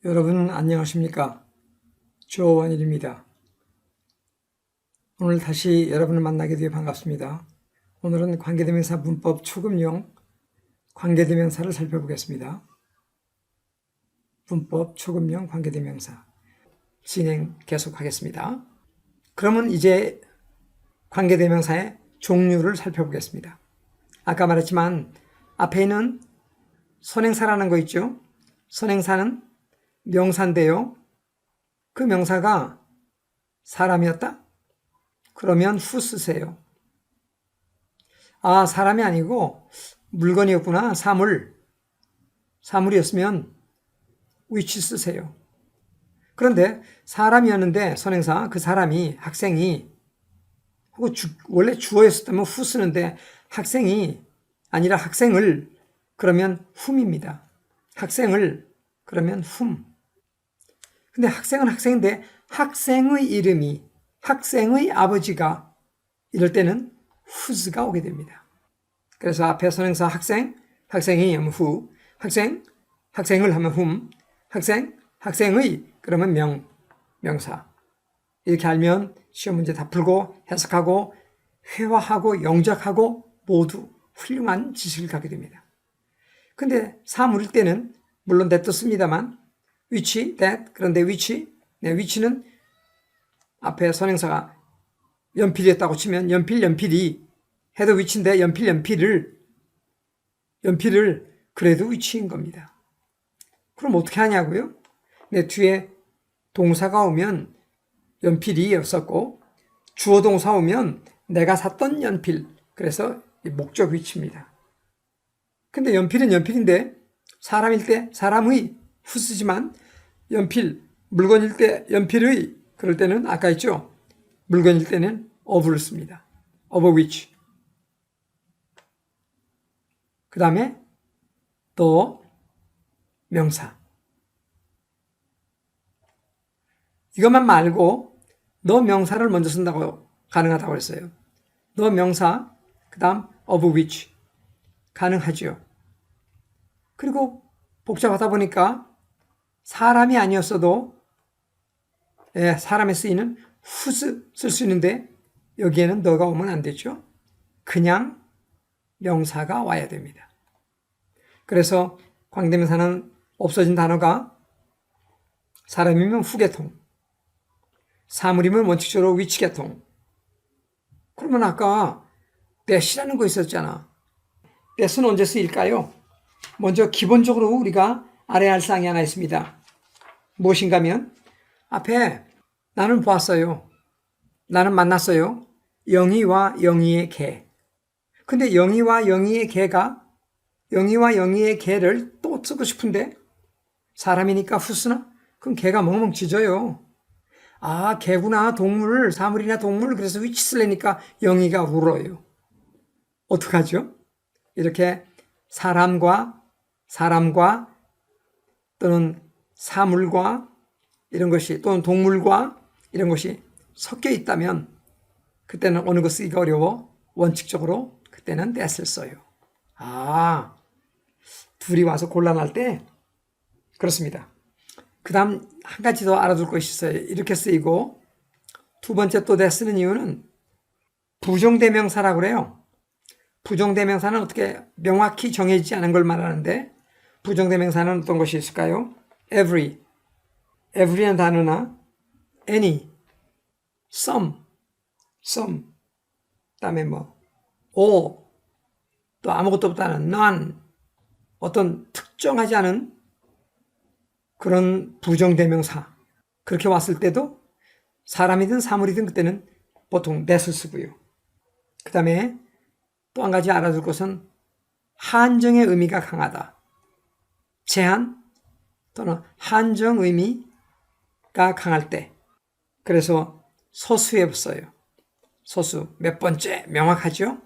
여러분 안녕하십니까? 조원일입니다. 오늘 다시 여러분을 만나게 되어 반갑습니다. 오늘은 관계대명사 문법 초급용 관계대명사를 살펴보겠습니다. 문법 초급용 관계대명사 진행 계속하겠습니다. 그러면 이제 관계대명사의 종류를 살펴보겠습니다. 아까 말했지만 앞에 있는 선행사라는 거 있죠? 선행사는 명사인데요. 그 명사가 사람이었다? 그러면 who 쓰세요. 아, 사람이 아니고 물건이었구나. 사물이었으면 which 쓰세요. 그런데 사람이었는데 선행사, 그 사람이, 학생이, 혹은 원래 주어였었다면 who 쓰는데 학생이 아니라 학생을 그러면 whom입니다. 학생을 그러면 whom. 근데 학생은 학생인데 학생의 이름이 학생의 아버지가 이럴 때는 whose가 오게 됩니다. 그래서 앞에 선행사 학생, 학생이 하면 who, 학생을 하면 whom, 학생의 그러면 명사. 이렇게 알면 시험 문제 다 풀고 해석하고 회화하고 영작하고 모두 훌륭한 지식을 갖게 됩니다. 근데 사물일 때는 물론 that도 씁니다만 which, that, 그런데 which는 앞에 선행사가 연필이었다고 치면 연필이 해도 which인데 연필을 그래도 which인 겁니다. 그럼 어떻게 하냐고요? 내 뒤에 동사가 오면 연필이었었고 주어 동사 오면 내가 샀던 연필, 그래서 목적 which입니다. 근데 연필은 연필인데 사람일 때 사람의 who 쓰지만 물건일 때 연필의, 그럴 때는 아까 있죠? 물건일 때는 of를 씁니다. of which. 그 다음에 또 명사. 이것만 말고 너 명사를 먼저 쓴다고 가능하다고 했어요. 너 명사, 그 다음 of which. 가능하죠. 그리고 복잡하다 보니까 사람이 아니었어도 사람에 쓰이는 whose 쓸 수 있는데 여기에는 너가 오면 안 되죠. 그냥 명사가 와야 됩니다. 그래서 관계대명사는 없어진 단어가 사람이면 who계통, 사물이면 원칙적으로 which계통. 그러면 아까 that이라는 거 있었잖아. that은 언제 쓰일까요? 먼저 기본적으로 우리가 알아야 할 사항이 하나 있습니다. 무엇인가 하면 앞에 나는 보았어요. 나는 만났어요. 영희와 영희의 개. 근데 영희와 영희의 개를 또 쓰고 싶은데 사람이니까 후스나? 그럼 개가 멍멍 짖어요. 아, 개구나, 동물, 사물이나 동물, 그래서 which 쓰려니까 영희가 울어요. 어떡하죠? 이렇게 사람과 또는 사물과 이런 것이, 또는 동물과 이런 것이 섞여 있다면 그때는 어느 것 쓰기가 어려워? 원칙적으로 그때는 that을 써요. 아, 둘이 와서 곤란할 때 그렇습니다. 그 다음 한 가지 더 알아둘 것이 있어요. 이렇게 쓰이고 두 번째 또 that 쓰는 이유는 부정대명사라고 그래요. 부정대명사는 어떻게 명확히 정해지지 않은 걸 말하는데 부정대명사는 어떤 것이 있을까요? every라는 단어나 any, some, 그다음에 all, 또 아무것도 없다는 none, 어떤 특정하지 않은 그런 부정대명사 그렇게 왔을 때도 사람이든 사물이든 그때는 보통 that을 쓰고요. 그 다음에 또 한 가지 알아둘 것은 한정의 의미가 강하다. 제한 또는 한정 의미가 강할 때. 그래서 서수에 써요. 서수 몇 번째 명확하죠?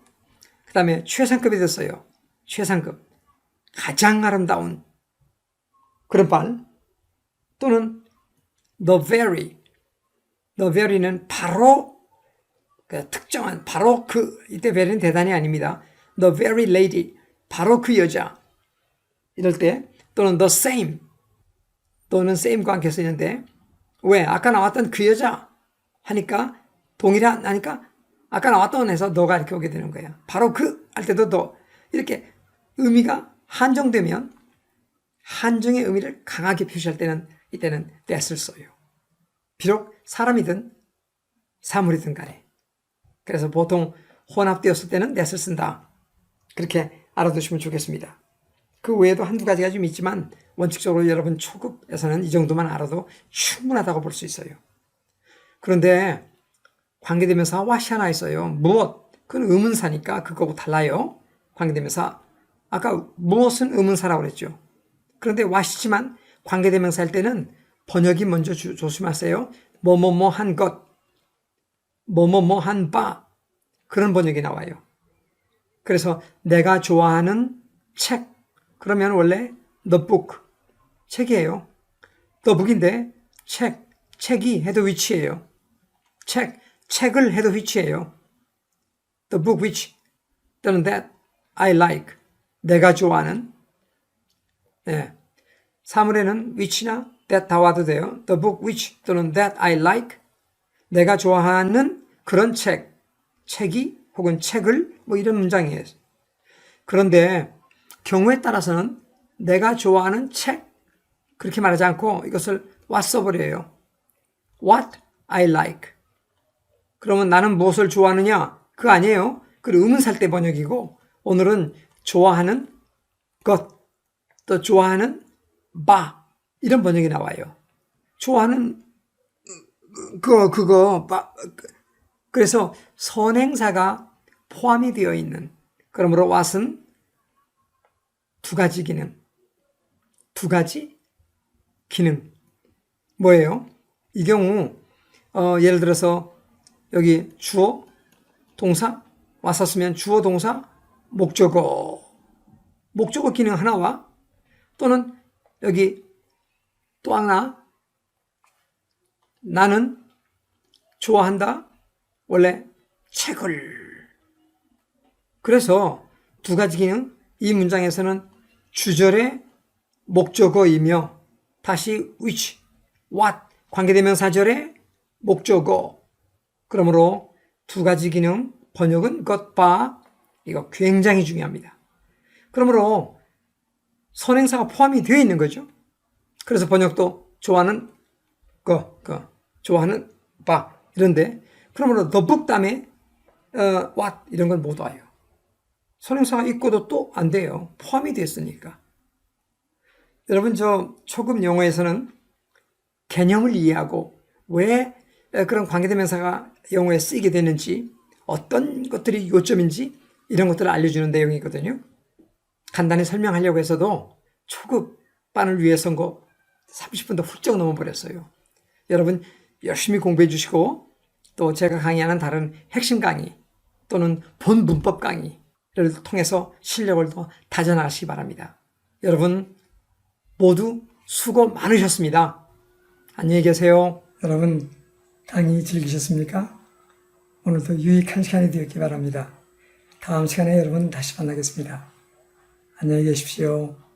그 다음에 최상급이 됐어요. 최상급 가장 아름다운 그런 말. 또는 the very는 바로 특정한 바로 이때 very는 대단히 아닙니다. the very lady 바로 그 여자 이럴 때 또는 the same 또는 same과 함께 쓰는데 왜? 아까 나왔던 그 여자 하니까 동일한 하니까 아까 나왔던 해서 너가 이렇게 오게 되는 거야. 바로 그 할 때도 너 이렇게 의미가 한정되면 한정의 의미를 강하게 표시할 때는 이때는 that을 써요. 비록 사람이든 사물이든 간에. 그래서 보통 혼합되었을 때는 that을 쓴다. 그렇게 알아두시면 좋겠습니다. 그 외에도 한두 가지가 좀 있지만 원칙적으로 여러분 초급에서는 이 정도만 알아도 충분하다고 볼 수 있어요. 그런데 관계대명사 what이 하나 있어요. 무엇? 그건 의문사니까 그거하고 달라요. 관계대명사. 아까 무엇은 의문사라고 그랬죠. 그런데 what이지만 관계대명사일 때는 번역이 먼저 조심하세요. 뭐뭐뭐 한 것, 뭐뭐뭐 한 바 그런 번역이 나와요. 그래서 내가 좋아하는 책 그러면 원래 the book 책이에요. the book인데 책이 해도 which예요. 책을 해도 which예요. the book which 또는 that I like 내가 좋아하는 네. 사물에는 which나 that 다 와도 돼요. the book which 또는 that I like 내가 좋아하는 그런 책이 혹은 책을 뭐 이런 문장이에요. 그런데 경우에 따라서는 내가 좋아하는 책 그렇게 말하지 않고 이것을 what 써버려요. what I like 그러면 나는 무엇을 좋아하느냐? 그거 아니에요. 그 의문살 때 번역이고 오늘은 좋아하는 것, 또 좋아하는 바 이런 번역이 나와요. 좋아하는 그거 그래서 선행사가 포함이 되어 있는 그러므로 what은 두 가지 기능 뭐예요? 이 경우 예를 들어서 여기 주어 동사 왔었으면 주어 동사 목적어 기능 하나와 또는 여기 또 하나 나는 좋아한다 원래 책을 그래서 두 가지 기능 이 문장에서는 주절의 목적어이며 다시 which, what 관계대명사절의 목적어 그러므로 두 가지 기능 번역은 것, 바 이거 굉장히 중요합니다. 그러므로 선행사가 포함이 되어 있는 거죠. 그래서 번역도 좋아하는 좋아하는 바 이런데 그러므로 the book 다음에 what 이런 건 못 와요. 선행사가 있고도 또 안 돼요. 포함이 됐으니까. 여러분 저 초급 영어에서는 개념을 이해하고 왜 그런 관계대명사가 영어에 쓰이게 되는지 어떤 것들이 요점인지 이런 것들을 알려주는 내용이거든요. 간단히 설명하려고 해서도 초급반을 위해서인 거 30분도 훌쩍 넘어버렸어요. 여러분 열심히 공부해 주시고 또 제가 강의하는 다른 핵심 강의 또는 본 문법 강의를 통해서 실력을 더 다져나가시기 바랍니다. 여러분 모두 수고 많으셨습니다. 안녕히 계세요. 여러분 강의 즐기셨습니까? 오늘도 유익한 시간이 되었기 바랍니다. 다음 시간에 여러분 다시 만나겠습니다. 안녕히 계십시오.